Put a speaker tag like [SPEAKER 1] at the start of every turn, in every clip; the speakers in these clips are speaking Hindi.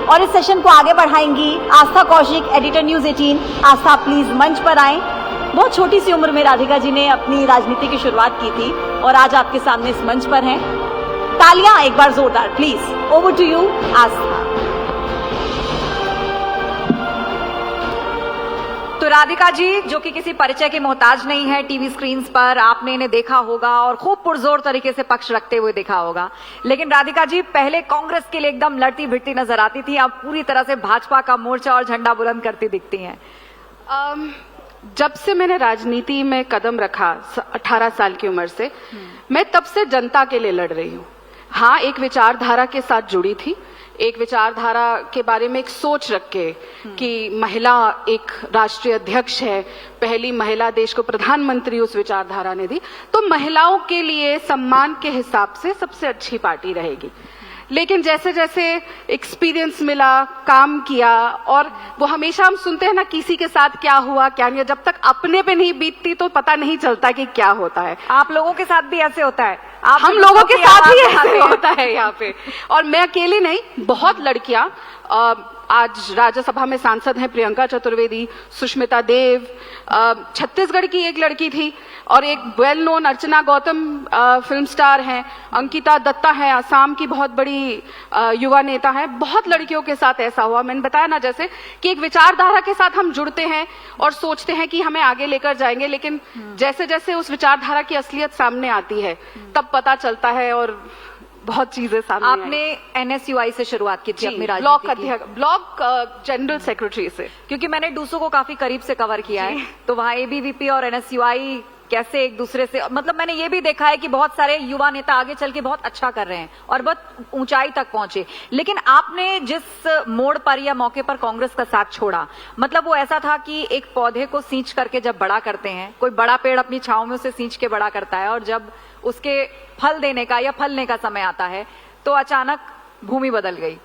[SPEAKER 1] और इस सेशन को आगे बढ़ाएंगी Aastha Kaushik, editor news 18। Aastha please मंच पर आए। बहुत छोटी सी उम्र में राधिका जी ने अपनी राजनीति की शुरुआत की थी और आज आपके सामने इस मंच पर हैं। तालियां एक बार जोरदार प्लीज। ओवर टू यू आस्था। तो राधिका जी, जो कि किसी परिचय की मोहताज नहीं है, टीवी स्क्रीन पर आपने इन्हें देखा होगा और खूब पुरजोर तरीके से पक्ष रखते हुए देखा होगा। लेकिन राधिका जी पहले कांग्रेस के लिए एकदम लड़ती भिड़ती नजर आती थी, अब पूरी तरह से भाजपा का मोर्चा और झंडा बुलंद करती दिखती हैं।
[SPEAKER 2] जब से मैंने राजनीति में कदम रखा 18 साल की उम्र से, मैं तब से जनता के लिए लड़ रही हूँ। हाँ, एक विचारधारा के साथ जुड़ी थी, एक विचारधारा के बारे में एक सोच रख के कि महिला एक राष्ट्रीय अध्यक्ष है, पहली महिला देश को प्रधानमंत्री उस विचारधारा ने दी, तो महिलाओं के लिए सम्मान के हिसाब से सबसे अच्छी पार्टी रहेगी। लेकिन जैसे जैसे एक्सपीरियंस मिला, काम किया, और वो हमेशा हम सुनते हैं ना, किसी के साथ क्या हुआ क्या नहीं, जब तक अपने पे नहीं बीतती तो पता नहीं चलता कि क्या होता है।
[SPEAKER 1] आप लोगों के साथ भी ऐसे होता है?
[SPEAKER 2] हम लोगों के साथ भी ऐसे होता है यहाँ पे। और मैं अकेली नहीं, बहुत लड़कियां आज राज्यसभा में सांसद हैं। प्रियंका चतुर्वेदी, सुष्मिता देव, छत्तीसगढ़ की एक लड़की थी, और एक वेल नोन अर्चना गौतम फिल्म स्टार हैं, अंकिता दत्ता है, असम की बहुत बड़ी युवा नेता है। बहुत लड़कियों के साथ ऐसा हुआ। मैंने बताया ना, जैसे कि एक विचारधारा के साथ हम जुड़ते हैं और सोचते हैं कि हमें आगे लेकर जाएंगे, लेकिन जैसे जैसे उस विचारधारा की असलियत सामने आती है तब पता चलता है और बहुत चीजें सामने।
[SPEAKER 1] आपने एनएसयूआई से शुरुआत की थी अपनी राजनीति की?
[SPEAKER 2] ब्लॉक जनरल सेक्रेटरी से,
[SPEAKER 1] क्योंकि मैंने डूसो को काफी करीब से कवर किया है, तो वहाँ एबीवीपी और एनएसयूआई कैसे एक दूसरे से, मतलब मैंने ये भी देखा है कि बहुत सारे युवा नेता आगे चल के बहुत अच्छा कर रहे हैं और बहुत ऊंचाई तक पहुंचे। लेकिन आपने जिस मोड़ पर या मौके पर कांग्रेस का साथ छोड़ा, मतलब वो ऐसा था कि एक पौधे को सींच करके जब बड़ा करते हैं, कोई बड़ा पेड़ अपनी छांव में उसे सींच के बड़ा करता है, और जब उसके फल देने का या फलने का समय आता है तो अचानक भूमि बदल गई।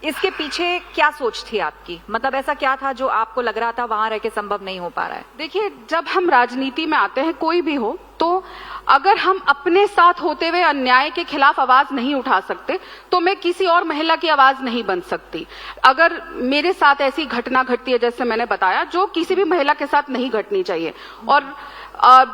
[SPEAKER 1] इसके पीछे क्या सोच थी आपकी? मतलब ऐसा क्या था जो आपको लग रहा था वहां रह के संभव नहीं हो पा रहा है?
[SPEAKER 2] देखिए, जब हम राजनीति में आते हैं, कोई भी हो, तो अगर हम अपने साथ होते हुए अन्याय के खिलाफ आवाज नहीं उठा सकते तो मैं किसी और महिला की आवाज नहीं बन सकती। अगर मेरे साथ ऐसी घटना घटती है, जैसे मैंने बताया, जो किसी भी महिला के साथ नहीं घटनी चाहिए, और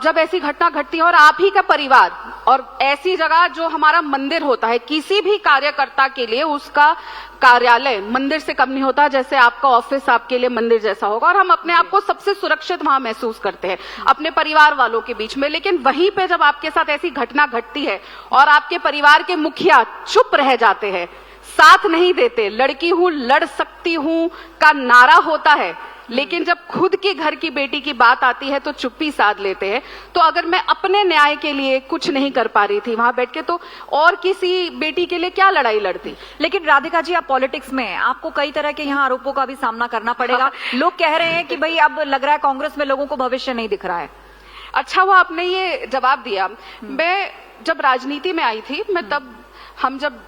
[SPEAKER 2] जब ऐसी घटना घटती है और आप ही का परिवार और ऐसी जगह जो हमारा मंदिर होता है, किसी भी कार्यकर्ता के लिए उसका कार्यालय मंदिर से कम नहीं होता, जैसे आपका ऑफिस आपके लिए मंदिर जैसा होगा, और हम अपने आप को सबसे सुरक्षित वहां महसूस करते हैं अपने परिवार वालों के बीच में। लेकिन वहीं पे जब आपके साथ ऐसी घटना घटती है और आपके परिवार के मुखिया चुप रह जाते हैं, साथ नहीं देते, लड़की हूं लड़ सकती हूं का नारा होता है, लेकिन जब खुद के घर की बेटी की बात आती है तो चुप्पी साध लेते हैं। तो अगर मैं अपने न्याय के लिए कुछ नहीं कर पा रही थी वहां बैठ के, तो और किसी बेटी के लिए क्या लड़ाई लड़ती।
[SPEAKER 1] लेकिन राधिका जी, आप पॉलिटिक्स में हैं, आपको कई तरह के यहाँ आरोपों का भी सामना करना पड़ेगा। लोग कह रहे हैं कि भाई अब लग रहा है कांग्रेस में लोगों को भविष्य नहीं दिख रहा है।
[SPEAKER 2] अच्छा हुआ आपने ये जवाब दिया। मैं जब राजनीति में आई थी, मैं तब, हम जब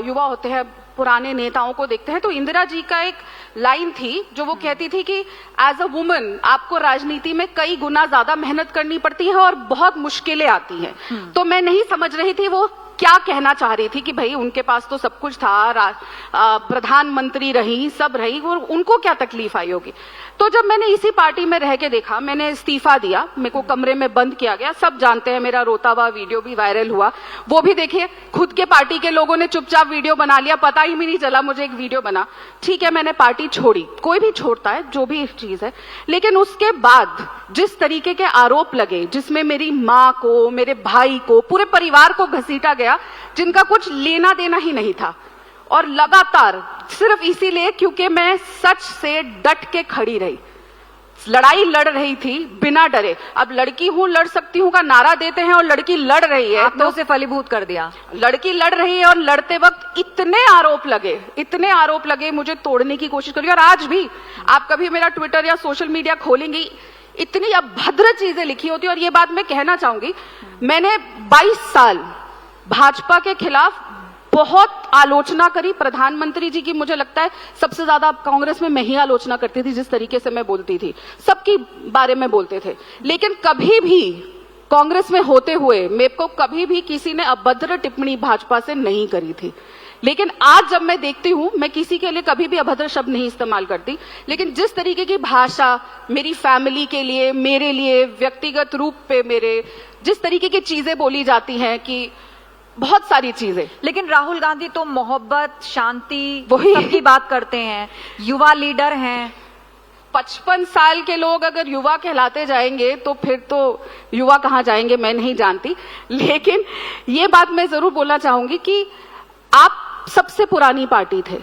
[SPEAKER 2] युवा होते हैं, पुराने नेताओं को देखते हैं, तो इंदिरा जी का एक लाइन थी जो वो कहती थी कि एज अ वुमन आपको राजनीति में कई गुना ज्यादा मेहनत करनी पड़ती है और बहुत मुश्किलें आती हैं। तो मैं नहीं समझ रही थी वो क्या कहना चाह रही थी कि भाई उनके पास तो सब कुछ था, प्रधानमंत्री रही, सब रही, और उनको क्या तकलीफ आई होगी। तो जब मैंने इसी पार्टी में रह के देखा, मैंने इस्तीफा दिया, मेरे को कमरे में बंद किया गया, सब जानते हैं, मेरा रोता हुआ वीडियो भी वायरल हुआ, वो भी देखिए, खुद के पार्टी के लोगों ने चुपचाप वीडियो बना लिया, पता ही नहीं चला मुझे एक वीडियो बना। ठीक है, मैंने पार्टी छोड़ी, कोई भी छोड़ता है, जो भी चीज है। लेकिन उसके बाद जिस तरीके के आरोप लगे, जिसमें मेरी माँ को, मेरे भाई को, पूरे परिवार को घसीटा गया, जिनका कुछ लेना देना ही नहीं था, और लगातार सिर्फ इसीलिए क्योंकि मैं सच से डट के खड़ी रही, लड़ाई लड़ रही थी बिना डरे। अब लड़की हूं लड़ सकती हूं का नारा देते हैं और लड़की लड़ रही है,
[SPEAKER 1] तो उसे फलीभूत कर दिया।
[SPEAKER 2] लड़की लड़ रही है और लड़ते वक्त इतने आरोप लगे, मुझे तोड़ने की कोशिश करी। और आज भी आप कभी मेरा ट्विटर या सोशल मीडिया खोलेंगी, इतनी अभद्र चीजें लिखी होती है। और ये बात मैं कहना चाहूंगी, मैंने 22 साल भाजपा के खिलाफ बहुत आलोचना करी, प्रधानमंत्री जी की मुझे लगता है सबसे ज्यादा कांग्रेस में मैं ही आलोचना करती थी, जिस तरीके से मैं बोलती थी, सबके बारे में बोलते थे। लेकिन कभी भी कांग्रेस में होते हुए मेरे को कभी भी किसी ने अभद्र टिप्पणी भाजपा से नहीं करी थी। लेकिन आज जब मैं देखती हूं, मैं किसी के लिए कभी भी अभद्र शब्द नहीं इस्तेमाल करती, लेकिन जिस तरीके की भाषा मेरी फैमिली के लिए, मेरे लिए व्यक्तिगत रूप पे मेरे जिस तरीके की चीजें बोली जाती हैं कि बहुत सारी चीजें।
[SPEAKER 1] लेकिन राहुल गांधी तो मोहब्बत, शांति
[SPEAKER 2] वही
[SPEAKER 1] सबकी बात करते हैं, युवा लीडर हैं।
[SPEAKER 2] 55 साल के लोग अगर युवा कहलाते जाएंगे तो फिर तो युवा कहाँ जाएंगे मैं नहीं जानती। लेकिन ये बात मैं जरूर बोलना चाहूंगी कि आप सबसे पुरानी पार्टी थे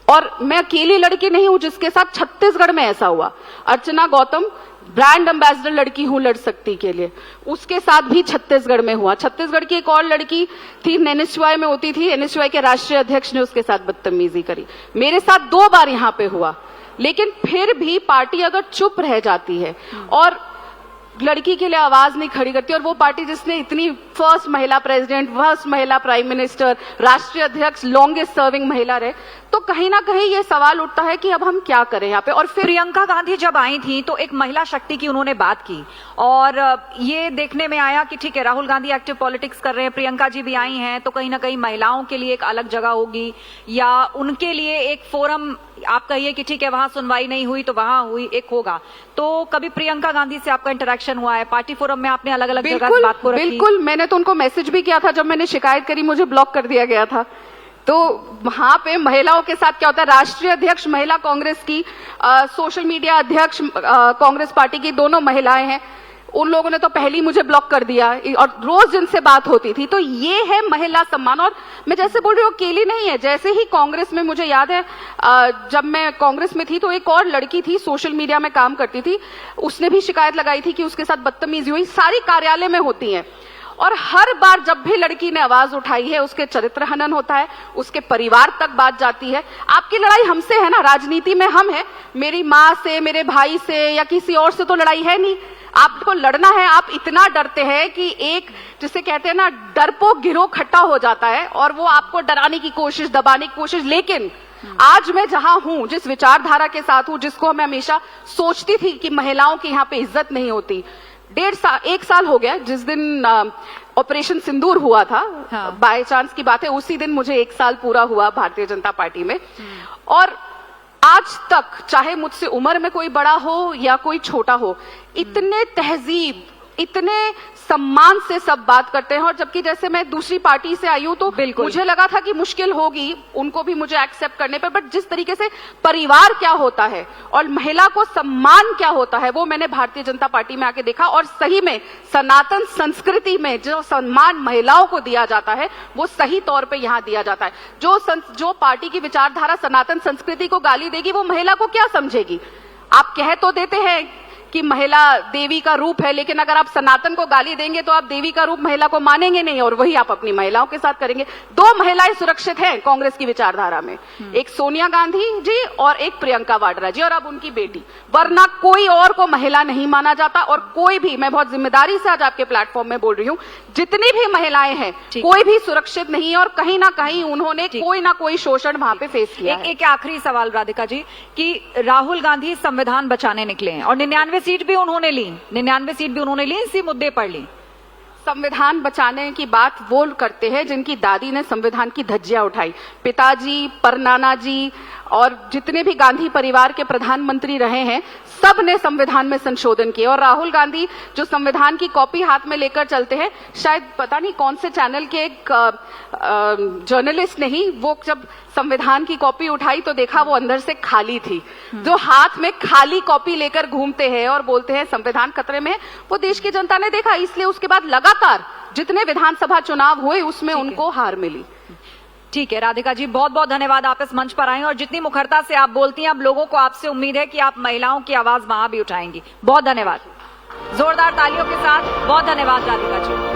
[SPEAKER 2] और मैं अकेली लड़की नहीं हूं जिसके साथ छत्तीसगढ़ में ऐसा हुआ। अर्चना गौतम ब्रांड एम्बेसडर लड़की हूं लड़ सकती के लिए, उसके साथ भी छत्तीसगढ़ में हुआ। छत्तीसगढ़ की एक और लड़की थी, एनएसयूआई में होती थी, एनएसयूआई के राष्ट्रीय अध्यक्ष ने उसके साथ बदतमीजी करी। मेरे साथ 2 बार यहां पे हुआ। लेकिन फिर भी पार्टी अगर चुप रह जाती है और लड़की के लिए आवाज नहीं खड़ी करती, और वो पार्टी जिसने इतनी फर्स्ट महिला प्रेसिडेंट, फर्स्ट महिला प्राइम मिनिस्टर, राष्ट्रीय अध्यक्ष, लॉन्गेस्ट सर्विंग महिला रहे, तो कहीं ना कहीं ये सवाल उठता है कि अब हम क्या करें यहाँ पे। और फिर
[SPEAKER 1] प्रियंका गांधी जब आई थी तो एक महिला शक्ति की उन्होंने बात की और ये देखने में आया कि ठीक है, राहुल गांधी एक्टिव पॉलिटिक्स कर रहे हैं, प्रियंका जी भी आई हैं, तो कहीं ना कहीं महिलाओं के लिए एक अलग जगह होगी या उनके लिए एक फोरम, आप कहिए कि ठीक है वहां सुनवाई नहीं हुई तो वहां हुई, एक होगा। तो कभी प्रियंका गांधी से आपका इंटरेक्शन हुआ है? पार्टी फोरम में आपने अलग अलग जगह बात को रखी?
[SPEAKER 2] बिल्कुल, मैंने तो उनको मैसेज भी किया था। जब मैंने शिकायत करी मुझे ब्लॉक कर दिया गया था। तो वहां पे महिलाओं के साथ क्या होता है, राष्ट्रीय अध्यक्ष महिला कांग्रेस की, सोशल मीडिया अध्यक्ष कांग्रेस पार्टी की, दोनों महिलाएं हैं, उन लोगों ने तो पहले ही मुझे ब्लॉक कर दिया और रोज जिनसे बात होती थी। तो ये है महिला सम्मान। और मैं जैसे बोल रही हूँ अकेली नहीं है, जैसे ही कांग्रेस में मुझे याद है जब मैं कांग्रेस में थी तो एक और लड़की थी, सोशल मीडिया में काम करती थी, उसने भी शिकायत लगाई थी कि उसके साथ बदतमीजी हुई। सारी कार्यालय में होती है और हर बार जब भी लड़की ने आवाज उठाई है उसके चरित्र हनन होता है, उसके परिवार तक बात जाती है। आपकी लड़ाई हमसे है ना, राजनीति में हम है, मेरी माँ से, मेरे भाई से या किसी और से तो लड़ाई है नहीं। आपको लड़ना है, आप इतना डरते हैं कि एक जिसे कहते हैं ना डरपोक गिरोह खट्टा हो जाता है और वो आपको डराने की कोशिश, दबाने की कोशिश। लेकिन आज मैं जहां हूं, जिस विचारधारा के साथ हूं, जिसको मैं हमेशा सोचती थी कि महिलाओं की यहाँ पे इज्जत नहीं होती, 1 साल हो गया जिस दिन ऑपरेशन सिंदूर हुआ था।
[SPEAKER 1] हाँ।
[SPEAKER 2] बाय चांस की बात है, उसी दिन मुझे 1 साल पूरा हुआ भारतीय जनता पार्टी में। और आज तक चाहे मुझसे उम्र में कोई बड़ा हो या कोई छोटा हो, इतने तहजीब, इतने सम्मान से सब बात करते हैं। और जबकि जैसे मैं दूसरी पार्टी से आई हूं तो मुझे लगा था कि मुश्किल होगी उनको भी मुझे एक्सेप्ट करने पर, बट जिस तरीके से परिवार क्या होता है और महिला को सम्मान क्या होता है वो मैंने भारतीय जनता पार्टी में आके देखा। और सही में सनातन संस्कृति में जो सम्मान महिलाओं को दिया जाता है वो सही तौर पे यहाँ दिया जाता है। जो पार्टी की विचारधारा सनातन संस्कृति को गाली देगी वो महिला को क्या समझेगी। आप कह तो देते हैं कि महिला देवी का रूप है, लेकिन अगर आप सनातन को गाली देंगे तो आप देवी का रूप महिला को मानेंगे नहीं, और वही आप अपनी महिलाओं के साथ करेंगे। 2 महिलाएं सुरक्षित हैं कांग्रेस की विचारधारा में, एक सोनिया गांधी जी और एक प्रियंका वाड्रा जी, और अब उनकी बेटी, वरना कोई और को महिला नहीं माना जाता। और कोई भी, मैं बहुत जिम्मेदारी से आज आपके प्लेटफॉर्म में बोल रही हूँ, जितनी भी महिलाएं हैं कोई भी सुरक्षित नहीं है और कहीं ना कहीं उन्होंने कोई ना कोई शोषण वहां पे फेस किया है।
[SPEAKER 1] एक आखिरी सवाल राधिका जी, कि राहुल गांधी संविधान बचाने निकले हैं और 99 सीट भी उन्होंने ली, 99 सीट भी उन्होंने ली, इसी मुद्दे पर ली।
[SPEAKER 2] संविधान बचाने की बात वो करते हैं जिनकी दादी ने संविधान की धज्जियां उठाई। पिताजी, परनाना जी और जितने भी गांधी परिवार के प्रधानमंत्री रहे हैं सब ने संविधान में संशोधन किए। और राहुल गांधी जो संविधान की कॉपी हाथ में लेकर चलते हैं, शायद पता नहीं कौन से चैनल के एक जर्नलिस्ट ने ही वो जब संविधान की कॉपी उठाई तो देखा वो अंदर से खाली थी। जो हाथ में खाली कॉपी लेकर घूमते हैं और बोलते हैं संविधान खतरे में है, वो देश की जनता ने देखा। इसलिए उसके बाद लगातार जितने विधानसभा चुनाव हुए उसमें उनको हार मिली।
[SPEAKER 1] ठीक है राधिका जी, बहुत बहुत धन्यवाद, आप इस मंच पर आए और जितनी मुखरता से आप बोलती हैं, अब लोगों को आपसे उम्मीद है कि आप महिलाओं की आवाज वहां भी उठाएंगी। बहुत धन्यवाद, जोरदार तालियों के साथ बहुत धन्यवाद राधिका जी।